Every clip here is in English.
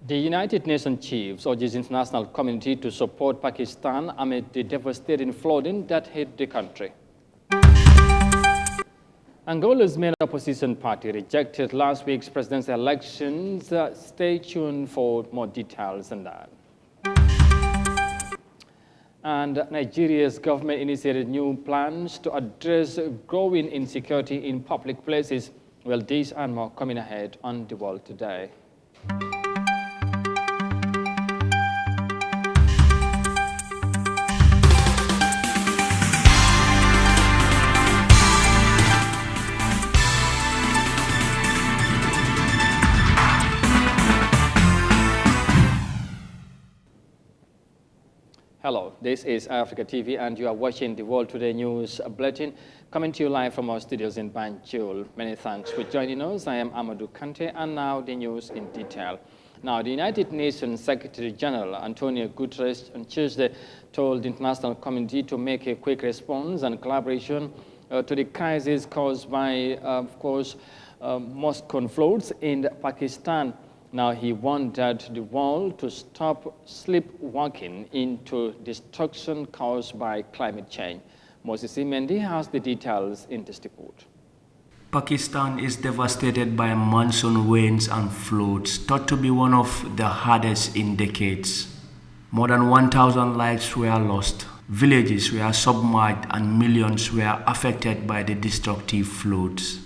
The United Nations chiefs urges international community to support Pakistan amid the devastating flooding that hit the country. Angola's main opposition party rejected last week's presidential elections. Stay tuned for more details on that. And Nigeria's government initiated new plans to address growing insecurity in public places. Well, these and more coming ahead on The World Today. Hello, this is Eyeafrica TV and you are watching the World Today News Bulletin coming to you live from our studios in Banjul. Many thanks for joining us. I am Amadou Kante and now the news in detail. Now, the United Nations Secretary General Antonio Guterres on Tuesday told the international community to make a quick response and collaboration to the crisis caused by, mosque floods in Pakistan. Now, he wanted the world to stop sleepwalking into destruction caused by climate change. Moses Imendi has the details in this report. Pakistan is devastated by monsoon rains and floods, thought to be one of the hardest in decades. More than 1,000 lives were lost, villages were submerged, and millions were affected by the destructive floods.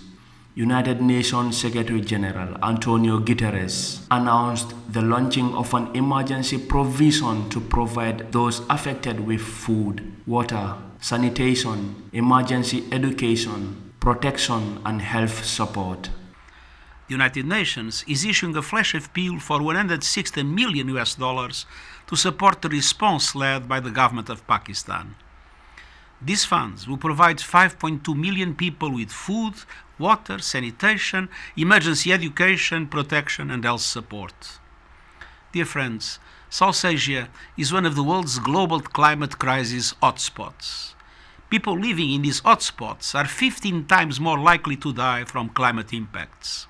United Nations Secretary General Antonio Guterres announced the launching of an emergency provision to provide those affected with food, water, sanitation, emergency education, protection, and health support. The United Nations is issuing a flash appeal for $160 million to support the response led by the government of Pakistan. These funds will provide 5.2 million people with food, water, sanitation, emergency education, protection, and health support. Dear friends, South Asia is one of the world's global climate crisis hotspots. People living in these hotspots are 15 times more likely to die from climate impacts.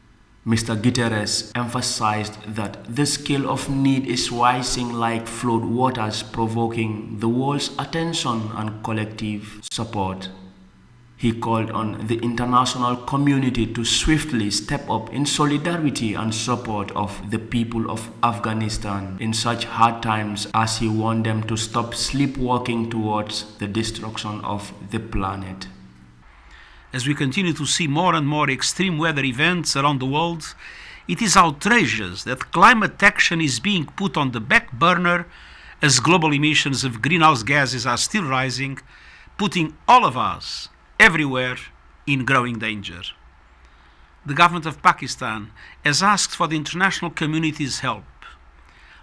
Mr. Guterres emphasized that the scale of need is rising like flood waters, provoking the world's attention and collective support. He called on the international community to swiftly step up in solidarity and support of the people of Afghanistan in such hard times, as he warned them to stop sleepwalking towards the destruction of the planet. As we continue to see more and more extreme weather events around the world, it is outrageous that climate action is being put on the back burner as global emissions of greenhouse gases are still rising, putting all of us everywhere in growing danger. The government of Pakistan has asked for the international community's help.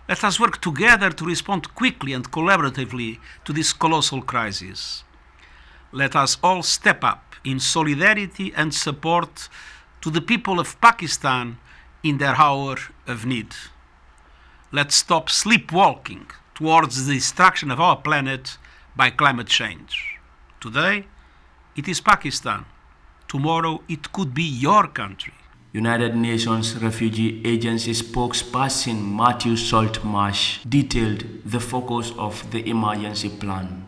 Let us work together to respond quickly and collaboratively to this colossal crisis. Let us all step up in solidarity and support to the people of Pakistan in their hour of need. Let's stop sleepwalking towards the destruction of our planet by climate change. Today, it is Pakistan. Tomorrow, it could be your country. United Nations Refugee Agency spokesperson Matthew Saltmarsh detailed the focus of the emergency plan.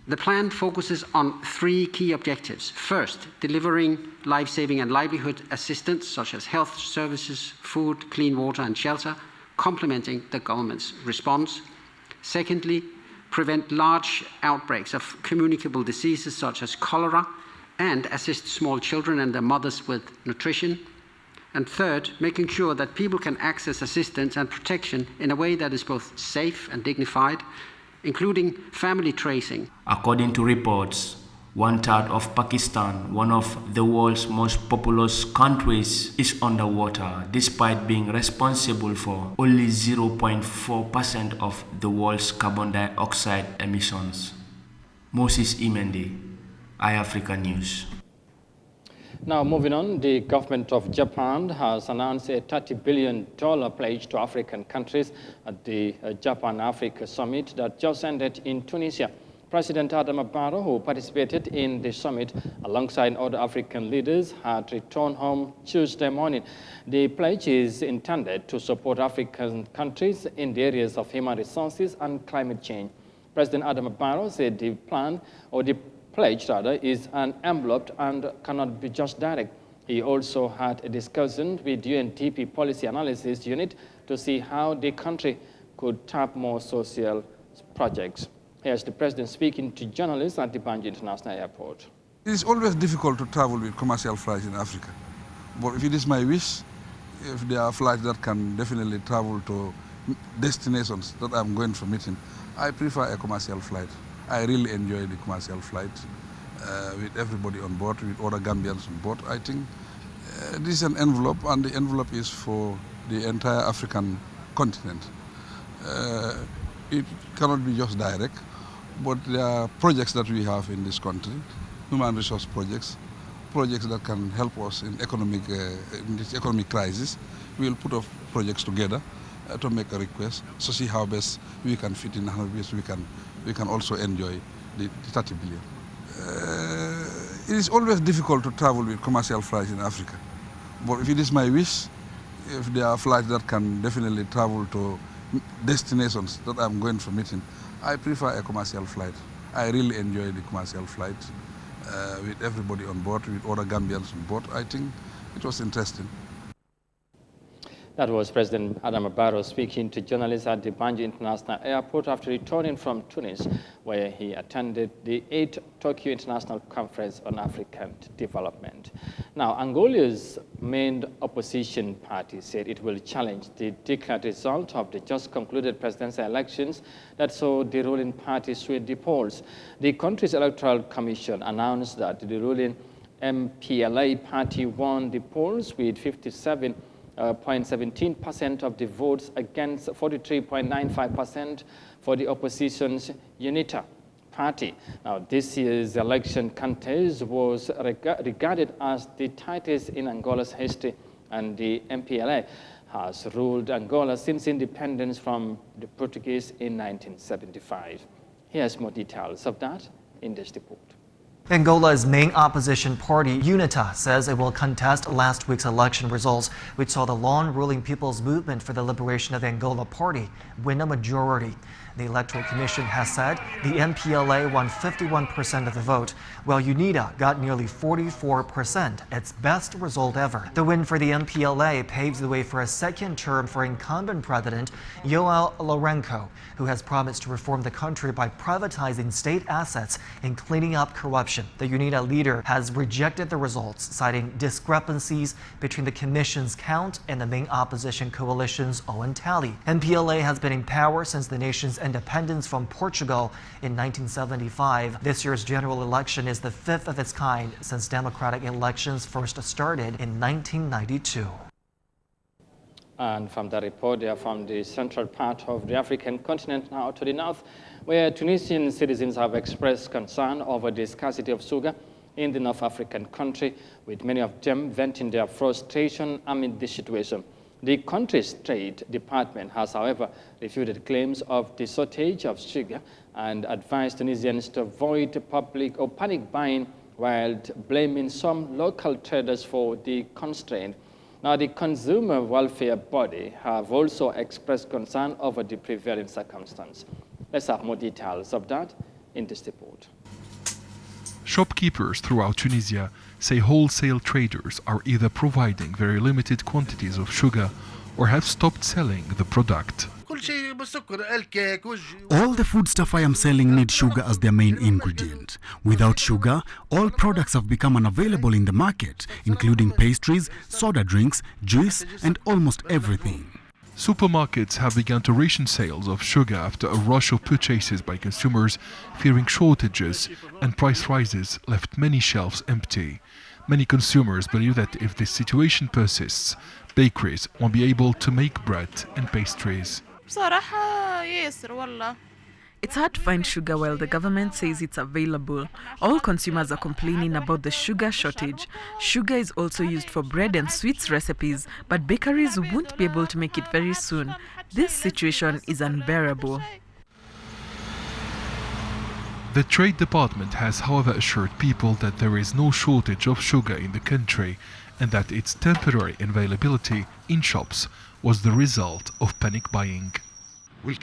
The plan focuses on three key objectives. First, delivering life-saving and livelihood assistance, such as health services, food, clean water, and shelter, complementing the government's response. Secondly, prevent large outbreaks of communicable diseases such as cholera and assist small children and their mothers with nutrition. And third, making sure that people can access assistance and protection in a way that is both safe and dignified, including family tracing. According to reports, 1/3 of Pakistan, one of the world's most populous countries, is underwater, despite being responsible for only 0.4% of the world's carbon dioxide emissions. Moses Imendi, Eyeafrica News. Now, moving on, the government of Japan has announced a $30 billion pledge to African countries at the Japan-Africa Summit that just ended in Tunisia. President Adama Barrow, who participated in the summit alongside other African leaders, had returned home Tuesday morning. The pledge is intended to support African countries in the areas of human resources and climate change. President Adama Barrow said the pledge is an envelope and cannot be just direct. He also had a discussion with UNDP Policy Analysis Unit to see how the country could tap more social projects. Here's the president speaking to journalists at the Banjul International Airport. It is always difficult to travel with commercial flights in Africa. But if it is my wish, if there are flights that can definitely travel to destinations that I'm going for meeting, I prefer a commercial flight. I really enjoy the commercial flight with everybody on board, with other Gambians on board. I think this is an envelope, and the envelope is for the entire African continent. It cannot be just direct, but there are projects that we have in this country, human resource projects that can help us in in this economic crisis. We will put up projects together to make a request to see how best we can fit in, how best we can also enjoy the 30 billion. It is always difficult to travel with commercial flights in Africa, but if it is my wish, if there are flights that can definitely travel to destinations that I'm going for meeting, I prefer a commercial flight. I really enjoy the commercial flight with everybody on board, with other Gambians on board. I think it was interesting. That was President Adama Barrow speaking to journalists at the Banjul International Airport after returning from Tunis, where he attended the 8th Tokyo International Conference on African Development. Now, Angola's main opposition party said it will challenge the declared result of the just concluded presidential elections that saw the ruling party sweep the polls. The country's electoral commission announced that the ruling MPLA party won the polls with 57.17% of the votes against 43.95% for the opposition's UNITA party. Now, this year's election contest was regarded as the tightest in Angola's history, and the MPLA has ruled Angola since independence from the Portuguese in 1975. Here's more details of that in this report. Angola's main opposition party, UNITA, says it will contest last week's election results, which saw the long-ruling People's Movement for the Liberation of Angola party win a majority. The Electoral Commission has said the MPLA won 51% of the vote, while UNITA got nearly 44%, its best result ever. The win for the MPLA paves the way for a second term for incumbent President João Lourenço, who has promised to reform the country by privatizing state assets and cleaning up corruption. The UNITA leader has rejected the results, citing discrepancies between the Commission's count and the main opposition coalition's own tally. MPLA has been in power since the nation's independence from Portugal in 1975. This year's general election is the fifth of its kind since democratic elections first started in 1992. And from that report, they are from the central part of the African continent now to the north, where Tunisian citizens have expressed concern over the scarcity of sugar in the North African country, with many of them venting their frustration amid the situation. The country's Trade Department has, however, refuted claims of the shortage of sugar and advised Tunisians to avoid public or panic buying, while blaming some local traders for the constraint. Now, the consumer welfare body have also expressed concern over the prevailing circumstance. Let's have more details of that in this report. Shopkeepers throughout Tunisia say wholesale traders are either providing very limited quantities of sugar or have stopped selling the product. All the foodstuff I am selling need sugar as their main ingredient. Without sugar, all products have become unavailable in the market, including pastries, soda drinks, juice, and almost everything. Supermarkets have begun to ration sales of sugar after a rush of purchases by consumers, fearing shortages and price rises left many shelves empty. Many consumers believe that if this situation persists, bakeries won't be able to make bread and pastries. It's hard to find sugar while the government says it's available. All consumers are complaining about the sugar shortage. Sugar is also used for bread and sweets recipes, but bakeries won't be able to make it very soon. This situation is unbearable. The Trade Department has, however, assured people that there is no shortage of sugar in the country and that its temporary availability in shops was the result of panic buying. We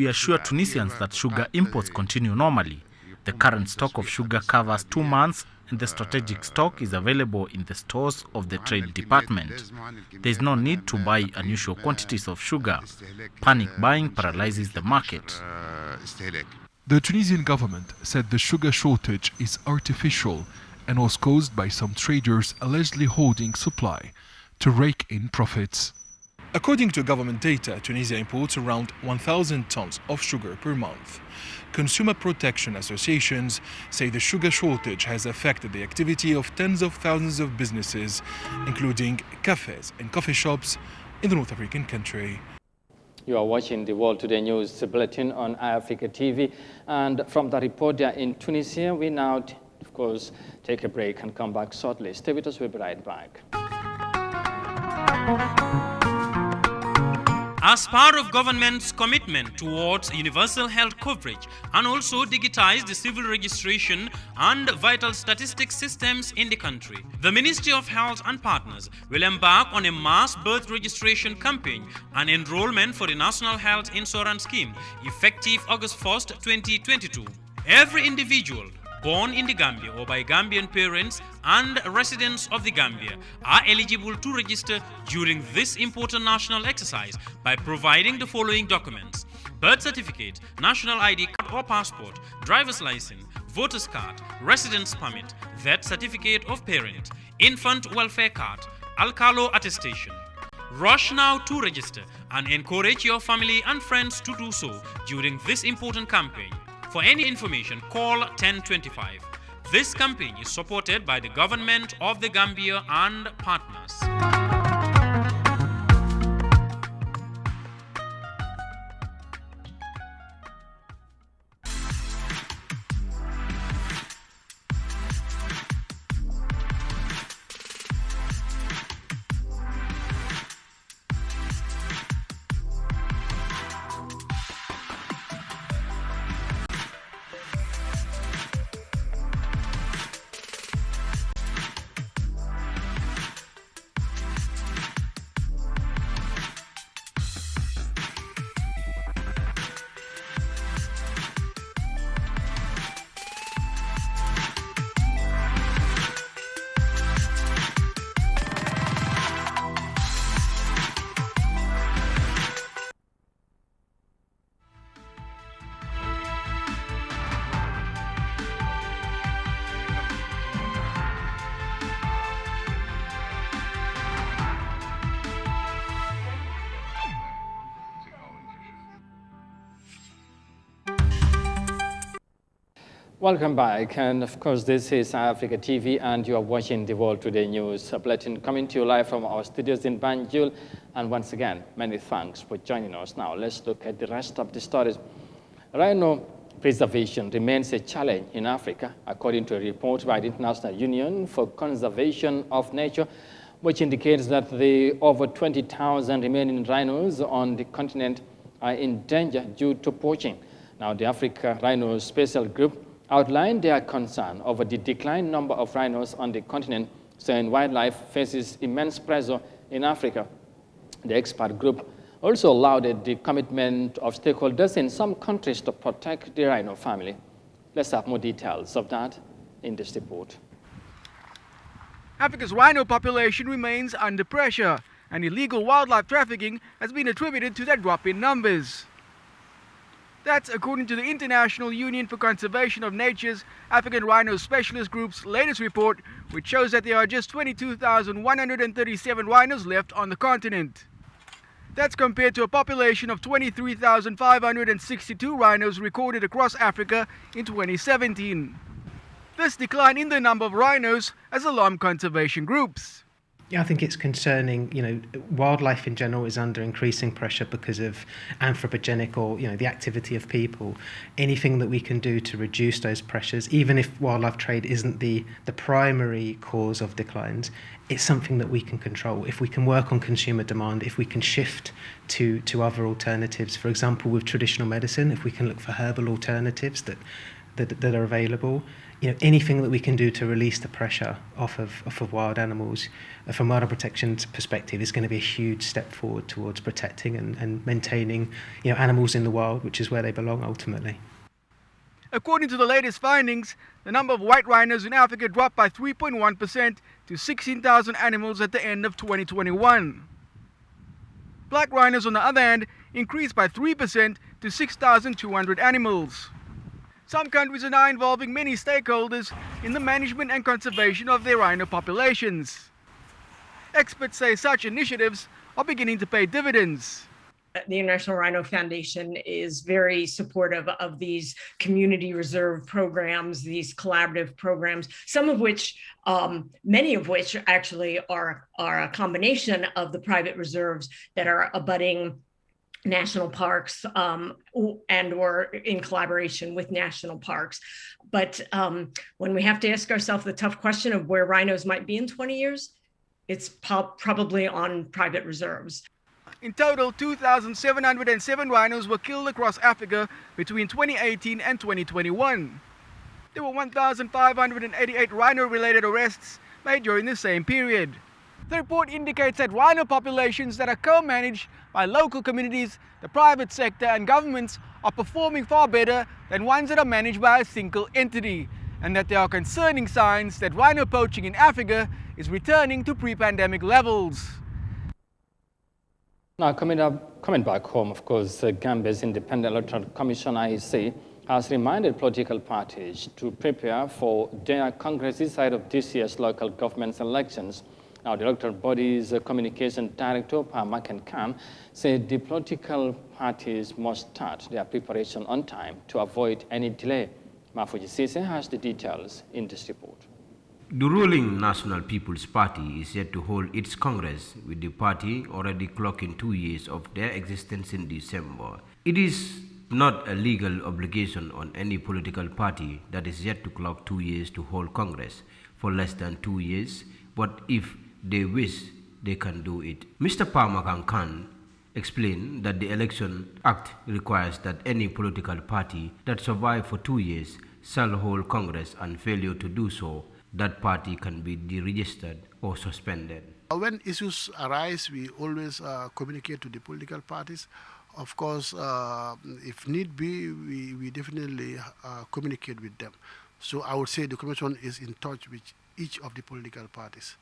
assure Tunisians that sugar imports continue normally. The current stock of sugar covers 2 months and the strategic stock is available in the stores of the Trade Department. There is no need to buy unusual quantities of sugar. Panic buying paralyzes the market. The Tunisian government said the sugar shortage is artificial and was caused by some traders allegedly holding supply to rake in profits. According to government data, Tunisia imports around 1,000 tons of sugar per month. Consumer protection associations say the sugar shortage has affected the activity of tens of thousands of businesses, including cafes and coffee shops in the North African country. You are watching the World Today News Bulletin on Eyeafrica TV. And from the report there in Tunisia, we now, of course, take a break and come back shortly. Stay with us, we'll be right back. As part of government's commitment towards universal health coverage and also digitize the civil registration and vital statistics systems in the country, the Ministry of Health and partners will embark on a mass birth registration campaign and enrollment for the National Health Insurance Scheme effective August 1st, 2022. Every individual born in the Gambia or by Gambian parents and residents of the Gambia are eligible to register during this important national exercise by providing the following documents: birth certificate, national ID card or passport, driver's license, voter's card, residence permit, that certificate of parent, infant welfare card, alcalo attestation. Rush now to register and encourage your family and friends to do so during this important campaign. For any information, call 1025. This campaign is supported by the government of the Gambia and partners. Welcome back, and of course this is Eyeafrica TV and you are watching the World Today News Bulletin coming to you live from our studios in Banjul. And once again, many thanks for joining us. Now let's look at the rest of the stories. Rhino preservation remains a challenge in Africa, according to a report by the International Union for Conservation of Nature, which indicates that the over 20,000 remaining rhinos on the continent are in danger due to poaching. Now the Africa Rhino Special Group outlined their concern over the declined number of rhinos on the continent, saying wildlife faces immense pressure in Africa. The expert group also lauded the commitment of stakeholders in some countries to protect the rhino family. Let's have more details of that in this report. Africa's rhino population remains under pressure, and illegal wildlife trafficking has been attributed to that drop in numbers. That's according to the International Union for Conservation of Nature's African Rhino Specialist Group's latest report, which shows that there are just 22,137 rhinos left on the continent. That's compared to a population of 23,562 rhinos recorded across Africa in 2017. This decline in the number of rhinos has alarmed conservation groups. Yeah, I think it's concerning. Wildlife in general is under increasing pressure because of anthropogenic or, the activity of people. Anything that we can do to reduce those pressures, even if wildlife trade isn't the primary cause of declines, it's something that we can control. If we can work on consumer demand, if we can shift to other alternatives, for example, with traditional medicine, if we can look for herbal alternatives that are available, anything that we can do to release the pressure off of wild animals from wildlife protection perspective is going to be a huge step forward towards protecting and maintaining animals in the wild, which is where they belong ultimately. According to the latest findings, the number of white rhinos in Africa dropped by 3.1% to 16,000 animals at the end of 2021. Black rhinos, on the other hand, increased by 3% to 6,200 animals. Some countries are now involving many stakeholders in the management and conservation of their rhino populations. Experts say such initiatives are beginning to pay dividends. The International Rhino Foundation is very supportive of these community reserve programs, these collaborative programs, some of which, many of which actually are a combination of the private reserves that are abutting national parks and or in collaboration with national parks. But when we have to ask ourselves the tough question of where rhinos might be in 20 years, it's probably on private reserves. In total, 2,707 rhinos were killed across Africa between 2018 and 2021. There were 1,588 rhino-related arrests made during the same period. The report indicates that rhino populations that are co-managed by local communities, the private sector and governments are performing far better than ones that are managed by a single entity, and that there are concerning signs that rhino poaching in Africa is returning to pre-pandemic levels. Now, coming back home, of course, Gambia's Independent Electoral Commission, IEC, has reminded political parties to prepare for their congresses ahead of this year's local government elections. Now, the electoral body's communication director, Parmakan Khan, said the political parties must start their preparation on time to avoid any delay. Mafuji Sise has the details in this report. The ruling National People's Party is yet to hold its Congress, with the party already clocking 2 years of their existence in December. It is not a legal obligation on any political party that is yet to clock 2 years to hold Congress for less than 2 years, but if they wish, they can do it. Mr. Parmakan Khan explained that the Election Act requires that any political party that survives for 2 years shall hold Congress, and failure to do so, that party can be deregistered or suspended. When issues arise, we always communicate to the political parties. Of course, if need be, we definitely communicate with them. So I would say the Commission is in touch with each of the political parties.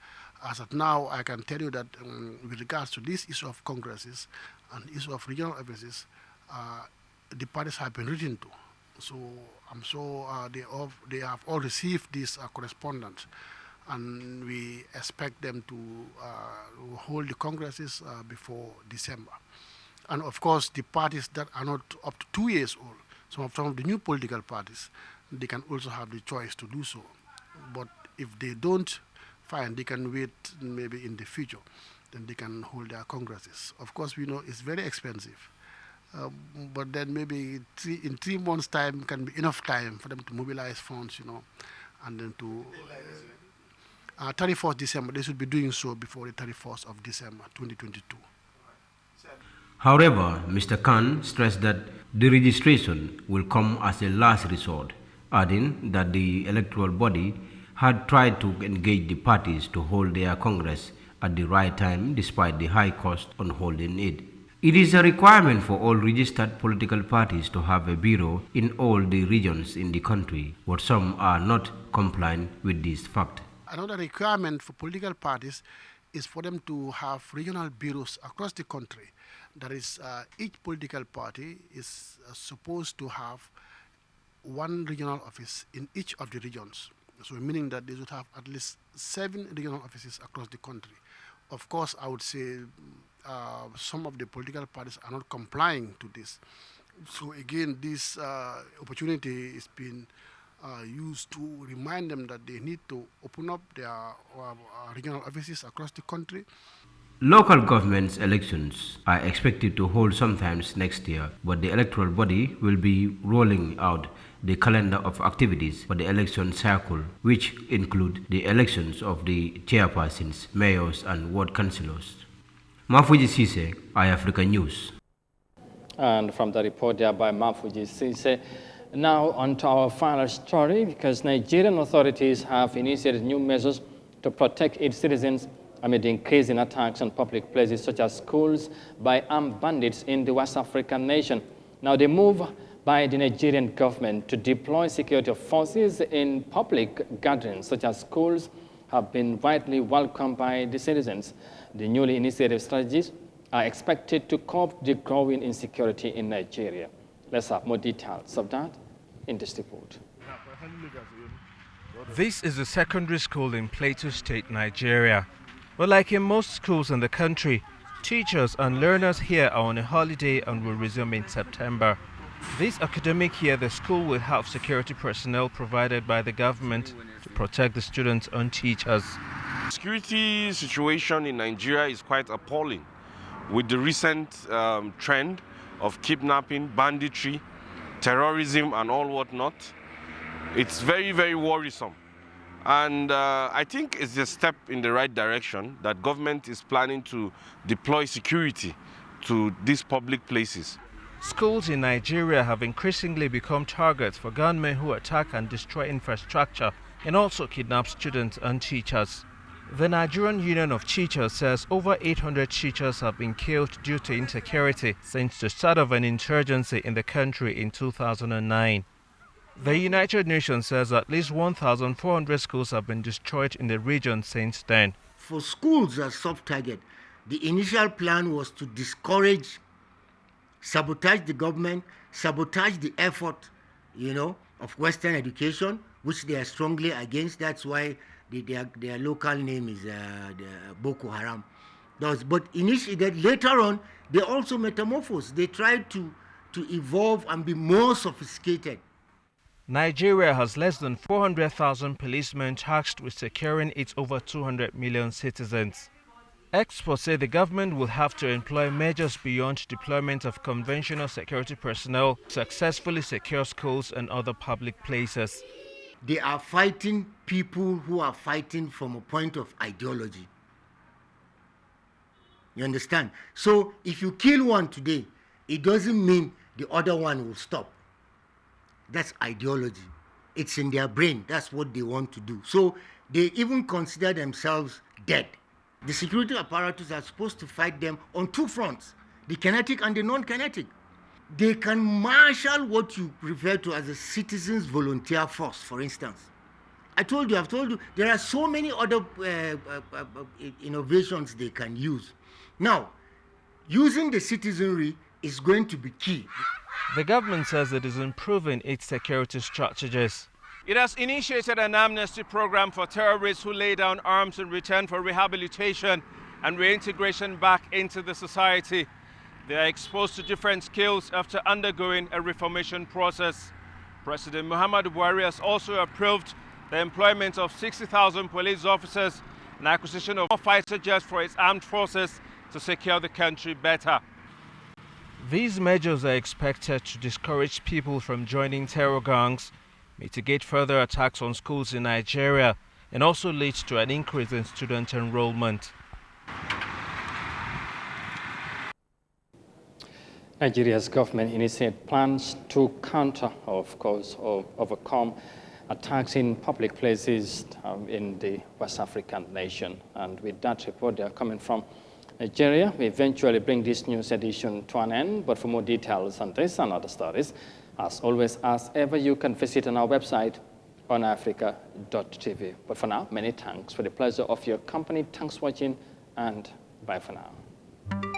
As of now, I can tell you that with regards to this issue of congresses and issue of regional offices, the parties have been written to. So I'm sure they have all received this correspondence, and we expect them to hold the congresses before December. And of course, the parties that are not up to 2 years old, some of the new political parties, they can also have the choice to do so. But if they don't, fine, they can wait maybe in the future, then they can hold their congresses. Of course, we know it's very expensive. But then maybe in 3 months' time can be enough time for them to mobilize funds, and then to 31st December, they should be doing so before the 31st of December, 2022. However, Mr. Khan stressed that the registration will come as a last resort, adding that the electoral body had tried to engage the parties to hold their Congress at the right time despite the high cost on holding it. It is a requirement for all registered political parties to have a bureau in all the regions in the country, but some are not compliant with this fact. Another requirement for political parties is for them to have regional bureaus across the country. That is, each political party is supposed to have one regional office in each of the regions. So meaning that they should have at least 7 regional offices across the country. Of course, I would say some of the political parties are not complying to this. So again, this opportunity is being used to remind them that they need to open up their regional offices across the country. Local governments elections are expected to hold sometimes next year, but the electoral body will be rolling out the calendar of activities for the election cycle, which include the elections of the chairpersons, mayors, and ward councillors. Mafuji Sise, Eyeafrica News. And from the report there by Mafuji Sise, now on to our final story, because Nigerian authorities have initiated new measures to protect its citizens amid the increase in attacks on public places such as schools by armed bandits in the West African nation. Now, the move by the Nigerian government to deploy security forces in public gatherings such as schools have been widely welcomed by the citizens. The newly initiated strategies are expected to curb the growing insecurity in Nigeria. Let's have more details of that in this report. This is a secondary school in Plateau State, Nigeria. But like in most schools in the country, teachers and learners here are on a holiday and will resume in September. This academic year, the school will have security personnel provided by the government to protect the students and teachers. Security situation in Nigeria is quite appalling, with the recent trend of kidnapping, banditry, terrorism, and all whatnot. It's very, very worrisome. And I think it's a step in the right direction that government is planning to deploy security to these public places. Schools in Nigeria have increasingly become targets for gunmen who attack and destroy infrastructure and also kidnap students and teachers. The Nigerian Union of Teachers says over 800 teachers have been killed due to insecurity since the start of an insurgency in the country in 2009. The United Nations says at least 1,400 schools have been destroyed in the region since then. For schools as soft target, the initial plan was to discourage, sabotage the government, sabotage the effort, of Western education, which they are strongly against. That's why their local name is Boko Haram. But initially, later on, they also metamorphosed. They tried to evolve and be more sophisticated. Nigeria has less than 400,000 policemen tasked with securing its over 200 million citizens. Experts say the government will have to employ measures beyond deployment of conventional security personnel to successfully secure schools and other public places. They are fighting people who are fighting from a point of ideology. You understand? So if you kill one today, it doesn't mean the other one will stop. That's ideology. It's in their brain. That's what they want to do. So they even consider themselves dead. The security apparatus are supposed to fight them on two fronts, the kinetic and the non-kinetic. They can marshal what you refer to as a citizens volunteer force, for instance. I've told you, there are so many other innovations they can use. Now, using the citizenry is going to be key. The government says it is improving its security strategies. It has initiated an amnesty program for terrorists who lay down arms in return for rehabilitation and reintegration back into the society. They are exposed to different skills after undergoing a reformation process. President Muhammadu Buhari has also approved the employment of 60,000 police officers and acquisition of more fighter jets for its armed forces to secure the country better. These measures are expected to discourage people from joining terror gangs, mitigate further attacks on schools in Nigeria, and also lead to an increase in student enrollment. Nigeria's government initiated plans to counter, or overcome attacks in public places in the West African nation. And with that report, they are coming from Nigeria. We eventually bring this news edition to an end, but for more details on this and other stories, as always, as ever, you can visit on our website on Eyeafrica.tv. But for now, many thanks for the pleasure of your company. Thanks for watching, and bye for now.